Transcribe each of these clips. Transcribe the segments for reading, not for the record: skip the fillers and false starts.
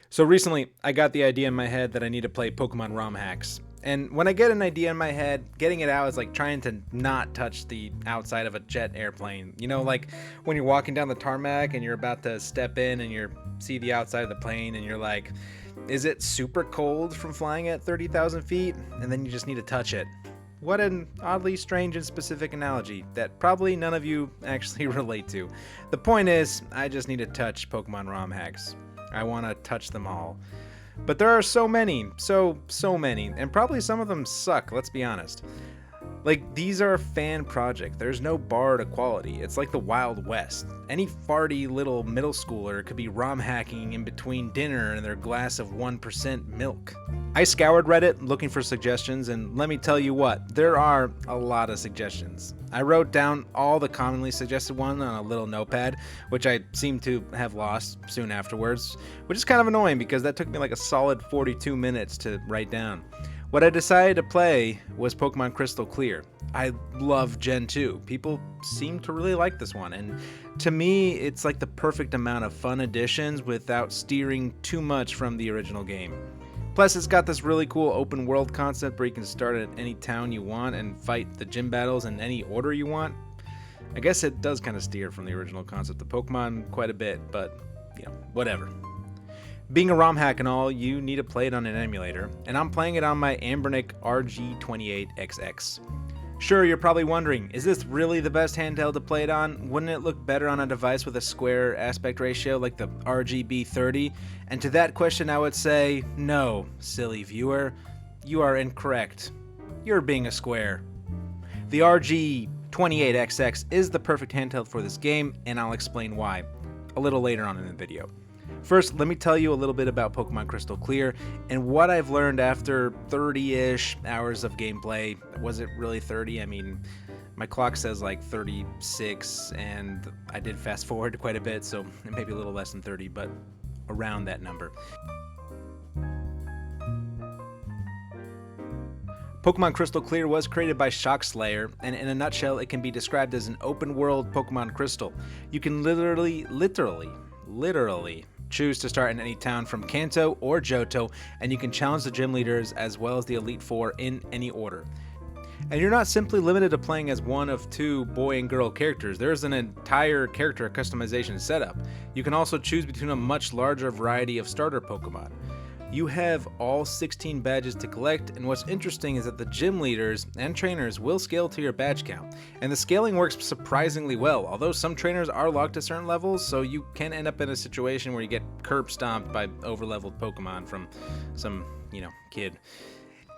So recently, I got the idea in my head that I need to play Pokemon ROM hacks. And when I get an idea in my head, getting it out is like trying to not touch the outside of a jet airplane. You know, like when you're walking down the tarmac and you're about to step in and you see the outside of the plane and you're like, is it super cold from flying at 30,000 feet? And then you just need to touch it. What an oddly strange and specific analogy that probably none of you actually relate to. The point is, I just need to touch Pokemon ROM hacks. I want to touch them all. But there are so many, so many, and probably some of them suck, let's be honest. Like, these are a fan project. There's no bar to quality. It's like the Wild West. Any farty little middle schooler could be ROM hacking in between dinner and their glass of 1% milk. I scoured Reddit looking for suggestions, and let me tell you what, there are a lot of suggestions. I wrote down all the commonly suggested ones on a little notepad, which I seem to have lost soon afterwards, which is kind of annoying because that took me like a solid 42 minutes to write down. What I decided to play was Pokemon Crystal Clear. I love Gen 2. People seem to really like this one, and to me, it's like the perfect amount of fun additions without steering too much from the original game. Plus, it's got this really cool open world concept where you can start at any town you want and fight the gym battles in any order you want. I guess it does kind of steer from the original concept of Pokemon quite a bit, but, whatever. Being a ROM hack and all, you need to play it on an emulator, and I'm playing it on my Anbernic RG28xx. Sure, you're probably wondering, is this really the best handheld to play it on? Wouldn't it look better on a device with a square aspect ratio like the RGB30? And to that question I would say, no, silly viewer, you are incorrect. You're being a square. The RG28xx is the perfect handheld for this game, and I'll explain why a little later on in the video. First, let me tell you a little bit about Pokemon Crystal Clear and what I've learned after 30-ish hours of gameplay. Was it really 30? I mean, my clock says like 36, and I did fast forward quite a bit, so maybe a little less than 30, but around that number. Pokemon Crystal Clear was created by Shockslayer, and in a nutshell, it can be described as an open-world Pokemon Crystal. You can literally choose to start in any town from Kanto or Johto, and you can challenge the gym leaders as well as the Elite Four in any order. And you're not simply limited to playing as one of two boy and girl characters. There's an entire character customization setup. You can also choose between a much larger variety of starter Pokemon. You have all 16 badges to collect, and what's interesting is that the gym leaders and trainers will scale to your badge count, and the scaling works surprisingly well, although some trainers are locked to certain levels, so you can end up in a situation where you get curb stomped by overleveled Pokemon from some, kid.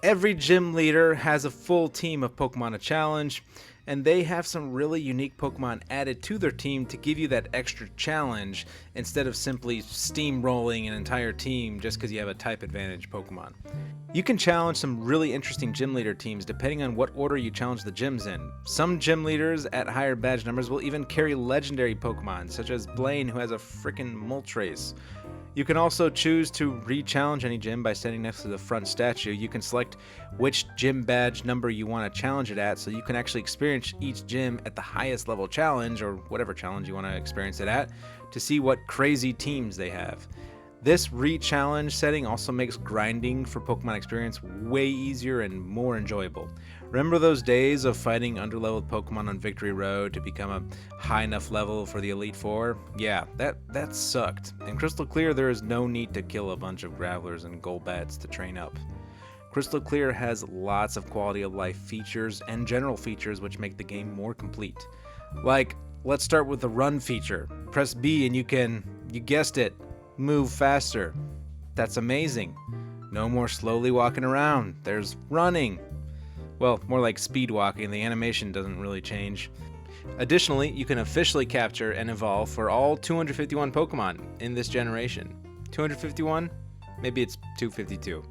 Every gym leader has a full team of Pokemon to challenge, and they have some really unique Pokemon added to their team to give you that extra challenge instead of simply steamrolling an entire team just because you have a type advantage Pokemon. You can challenge some really interesting gym leader teams depending on what order you challenge the gyms in. Some gym leaders at higher badge numbers will even carry legendary Pokemon, such as Blaine, who has a frickin' Moltres. You can also choose to re-challenge any gym by standing next to the front statue. You can select which gym badge number you want to challenge it at, so you can actually experience each gym at the highest level challenge, or whatever challenge you want to experience it at, to see what crazy teams they have. This re-challenge setting also makes grinding for Pokemon experience way easier and more enjoyable. Remember those days of fighting underleveled Pokemon on Victory Road to become a high enough level for the Elite Four? Yeah, that sucked. In Crystal Clear, there is no need to kill a bunch of Gravelers and Golbats to train up. Crystal Clear has lots of quality of life features and general features which make the game more complete. Like, let's start with the run feature. Press B and you guessed it, move faster. That's amazing. No more slowly walking around. There's running. Well, more like speed walking. The animation doesn't really change. Additionally, you can officially capture and evolve for all 251 Pokemon in this generation. 251? Maybe it's 252.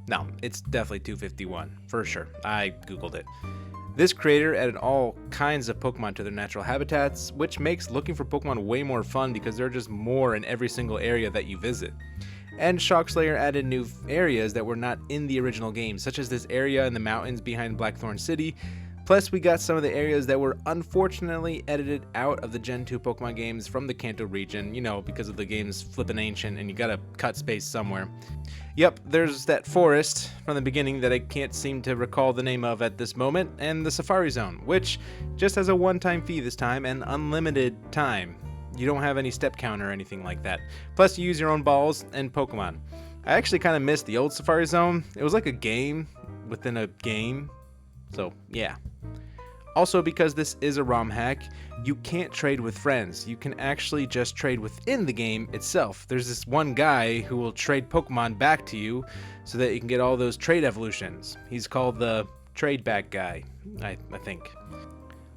No, it's definitely 251, for sure. I googled it. This creator added all kinds of Pokemon to their natural habitats, which makes looking for Pokemon way more fun because there are just more in every single area that you visit. And Shockslayer added new areas that were not in the original game, such as this area in the mountains behind Blackthorn City Plus, we got some of the areas that were unfortunately edited out of the Gen 2 Pokemon games from the Kanto region, because of the game's flippin' ancient and you gotta cut space somewhere. Yep, there's that forest from the beginning that I can't seem to recall the name of at this moment, and the Safari Zone, which just has a one-time fee this time and unlimited time. You don't have any step count or anything like that. Plus, you use your own balls and Pokemon. I actually kind of missed the old Safari Zone. It was like a game within a game, so yeah. Also, because this is a ROM hack, you can't trade with friends. You can actually just trade within the game itself. There's this one guy who will trade Pokemon back to you so that you can get all those trade evolutions. He's called the trade back guy, I think.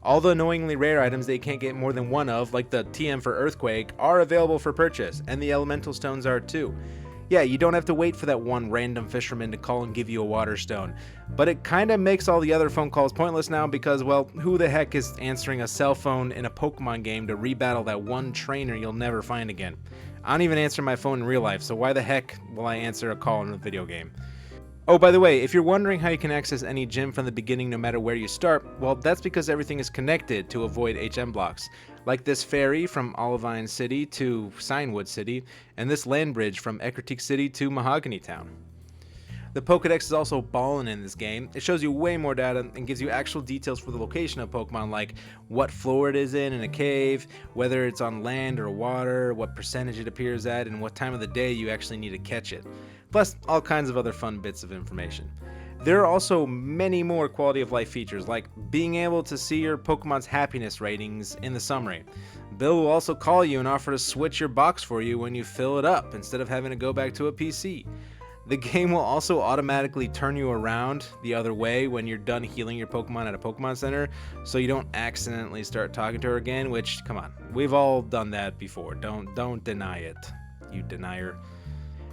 All the annoyingly rare items that you can't get more than one of, like the TM for Earthquake, are available for purchase, and the Elemental Stones are too. Yeah, you don't have to wait for that one random fisherman to call and give you a water stone. But it kind of makes all the other phone calls pointless now because, well, who the heck is answering a cell phone in a Pokemon game to rebattle that one trainer you'll never find again? I don't even answer my phone in real life, so why the heck will I answer a call in a video game? Oh, by the way, if you're wondering how you can access any gym from the beginning no matter where you start, well, that's because everything is connected to avoid HM blocks. Like this ferry from Olivine City to Signwood City, and this land bridge from Ecruteak City to Mahogany Town. The Pokedex is also ballin' in this game. It shows you way more data and gives you actual details for the location of Pokemon, like what floor it is in a cave, whether it's on land or water, what percentage it appears at, and what time of the day you actually need to catch it. Plus, all kinds of other fun bits of information. There are also many more quality of life features, like being able to see your Pokemon's happiness ratings in the summary. Bill will also call you and offer to switch your box for you when you fill it up, instead of having to go back to a PC. The game will also automatically turn you around the other way when you're done healing your Pokemon at a Pokemon Center, so you don't accidentally start talking to her again, which, come on, we've all done that before. Don't deny it, you denier.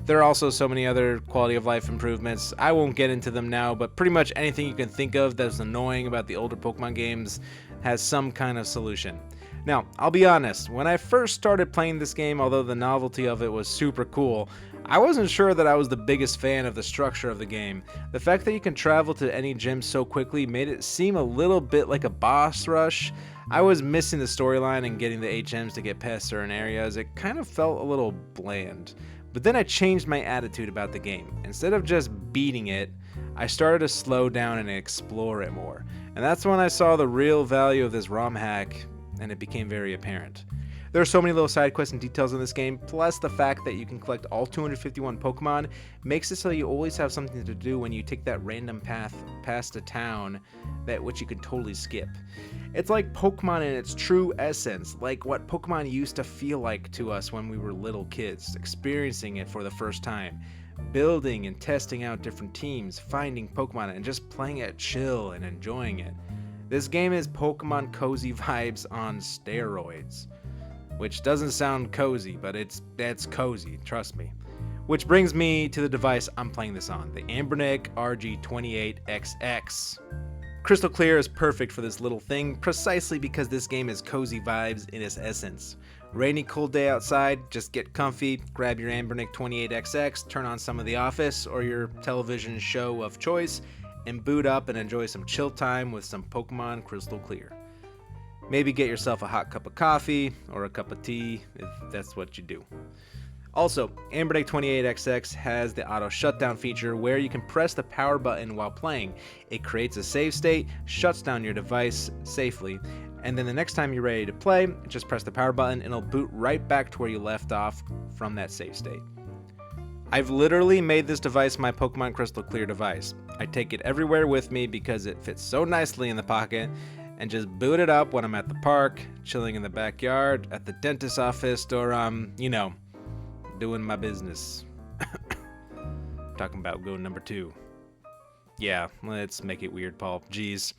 There are also so many other quality of life improvements. I won't get into them now, but pretty much anything you can think of that's annoying about the older Pokemon games has some kind of solution. Now, I'll be honest, when I first started playing this game, although the novelty of it was super cool, I wasn't sure that I was the biggest fan of the structure of the game. The fact that you can travel to any gym so quickly made it seem a little bit like a boss rush. I was missing the storyline and getting the HMs to get past certain areas. It kind of felt a little bland. But then I changed my attitude about the game. Instead of just beating it, I started to slow down and explore it more. And that's when I saw the real value of this ROM hack, and it became very apparent. There are so many little side quests and details in this game, plus the fact that you can collect all 251 Pokemon makes it so you always have something to do when you take that random path past a town which you could totally skip. It's like Pokemon in its true essence, like what Pokemon used to feel like to us when we were little kids, experiencing it for the first time, building and testing out different teams, finding Pokemon, and just playing it chill and enjoying it. This game is Pokemon cozy vibes on steroids. Which doesn't sound cozy, but that's cozy, trust me. Which brings me to the device I'm playing this on, the Anbernic RG28xx. Crystal Clear is perfect for this little thing, precisely because this game is cozy vibes in its essence. Rainy, cold day outside, just get comfy, grab your Anbernic 28xx, turn on some of The Office or your television show of choice, and boot up and enjoy some chill time with some Pokemon Crystal Clear. Maybe get yourself a hot cup of coffee or a cup of tea if that's what you do. Also, Anbernic 28xx has the auto shutdown feature where you can press the power button while playing. It creates a save state, shuts down your device safely, and then the next time you're ready to play, just press the power button and it'll boot right back to where you left off from that save state. I've literally made this device my Pokemon Crystal Clear device. I take it everywhere with me because it fits so nicely in the pocket, and just boot it up when I'm at the park, chilling in the backyard, at the dentist's office, or doing my business. Talking about go number 2. Yeah, let's make it weird, Paul. Jeez.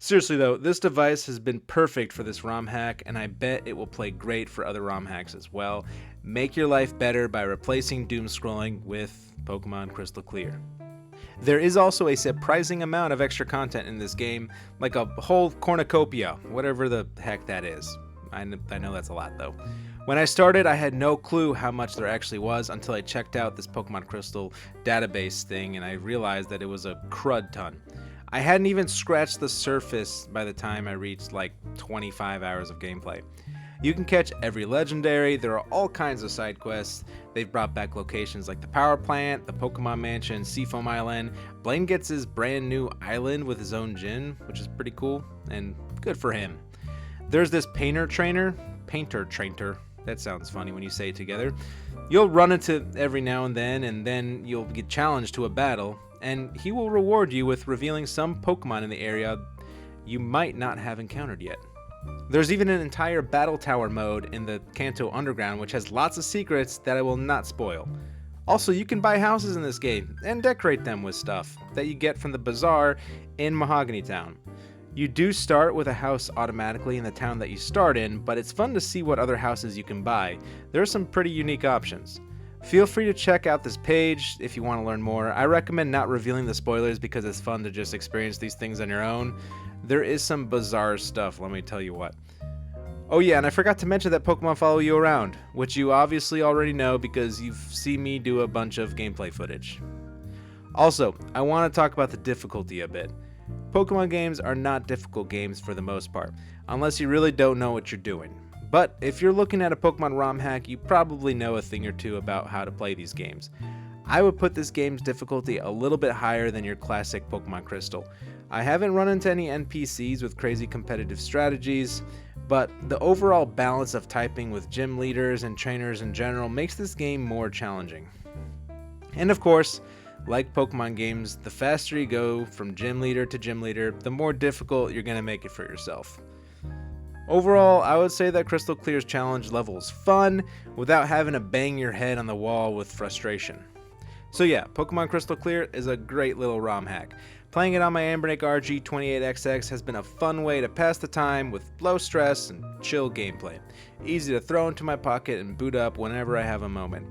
Seriously though, this device has been perfect for this ROM hack, and I bet it will play great for other ROM hacks as well. Make your life better by replacing doom scrolling with Pokemon Crystal Clear. There is also a surprising amount of extra content in this game, like a whole cornucopia, whatever the heck that is. I know that's a lot though. When I started, I had no clue how much there actually was until I checked out this Pokemon Crystal database thing and I realized that it was a crud ton. I hadn't even scratched the surface by the time I reached like 25 hours of gameplay. You can catch every legendary, there are all kinds of side quests. They've brought back locations like the power plant, the Pokemon Mansion, Seafoam Island. Blaine gets his brand new island with his own gym, which is pretty cool, and good for him. There's this painter trainer, that sounds funny when you say it together. You'll run into every now and then you'll get challenged to a battle, and he will reward you with revealing some Pokemon in the area you might not have encountered yet. There's even an entire battle tower mode in the Kanto Underground, which has lots of secrets that I will not spoil. Also, you can buy houses in this game and decorate them with stuff that you get from the bazaar in Mahogany Town. You do start with a house automatically in the town that you start in, but it's fun to see what other houses you can buy. There are some pretty unique options. Feel free to check out this page if you want to learn more. I recommend not revealing the spoilers because it's fun to just experience these things on your own. There is some bizarre stuff, let me tell you what. Oh yeah, and I forgot to mention that Pokemon follow you around, which you obviously already know because you've seen me do a bunch of gameplay footage. Also, I want to talk about the difficulty a bit. Pokemon games are not difficult games for the most part, unless you really don't know what you're doing. But if you're looking at a Pokemon ROM hack, you probably know a thing or two about how to play these games. I would put this game's difficulty a little bit higher than your classic Pokemon Crystal. I haven't run into any NPCs with crazy competitive strategies, but the overall balance of typing with gym leaders and trainers in general makes this game more challenging. And of course, like Pokemon games, the faster you go from gym leader to gym leader, the more difficult you're going to make it for yourself. Overall, I would say that Crystal Clear's challenge level is fun without having to bang your head on the wall with frustration. So yeah, Pokemon Crystal Clear is a great little ROM hack. Playing it on my Anbernic RG28xx has been a fun way to pass the time with low stress and chill gameplay. Easy to throw into my pocket and boot up whenever I have a moment.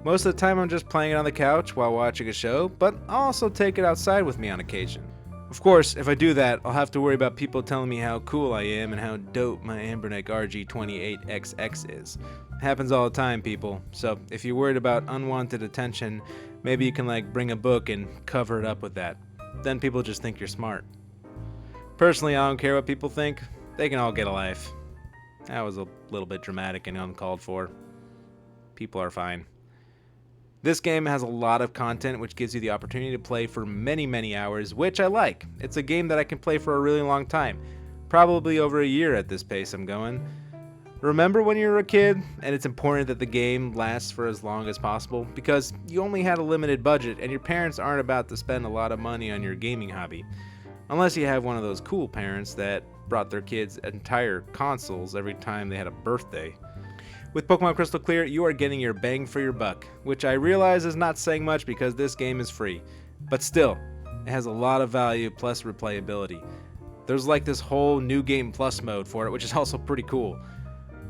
Most of the time I'm just playing it on the couch while watching a show, but I'll also take it outside with me on occasion. Of course, if I do that, I'll have to worry about people telling me how cool I am and how dope my Anbernic RG28xx is. Happens all the time, people, so if you're worried about unwanted attention, maybe you can bring a book and cover it up with that. Then people just think you're smart. Personally, I don't care what people think. They can all get a life. That was a little bit dramatic and uncalled for. People are fine. This game has a lot of content which gives you the opportunity to play for many hours, which I like. It's a game that I can play for a really long time. Probably over a year at this pace I'm going. Remember when you were a kid, and it's important that the game lasts for as long as possible because you only had a limited budget and your parents aren't about to spend a lot of money on your gaming hobby. Unless you have one of those cool parents that brought their kids entire consoles every time they had a birthday. With Pokemon Crystal Clear, you are getting your bang for your buck, which I realize is not saying much because this game is free. But still, it has a lot of value plus replayability. There's this whole New Game Plus mode for it, which is also pretty cool.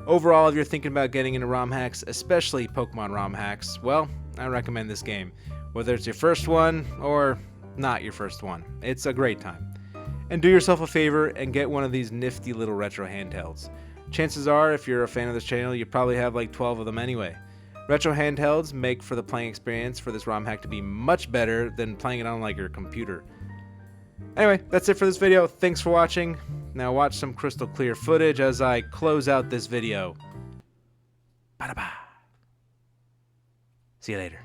Overall, if you're thinking about getting into ROM hacks, especially Pokemon ROM hacks, well, I recommend this game. Whether it's your first one or not your first one, it's a great time. And do yourself a favor and get one of these nifty little retro handhelds. Chances are, if you're a fan of this channel, you probably have 12 of them anyway. Retro handhelds make for the playing experience for this ROM hack to be much better than playing it on your computer. Anyway, that's it for this video. Thanks for watching. Now watch some Crystal Clear footage as I close out this video. Ba-da-ba. See you later.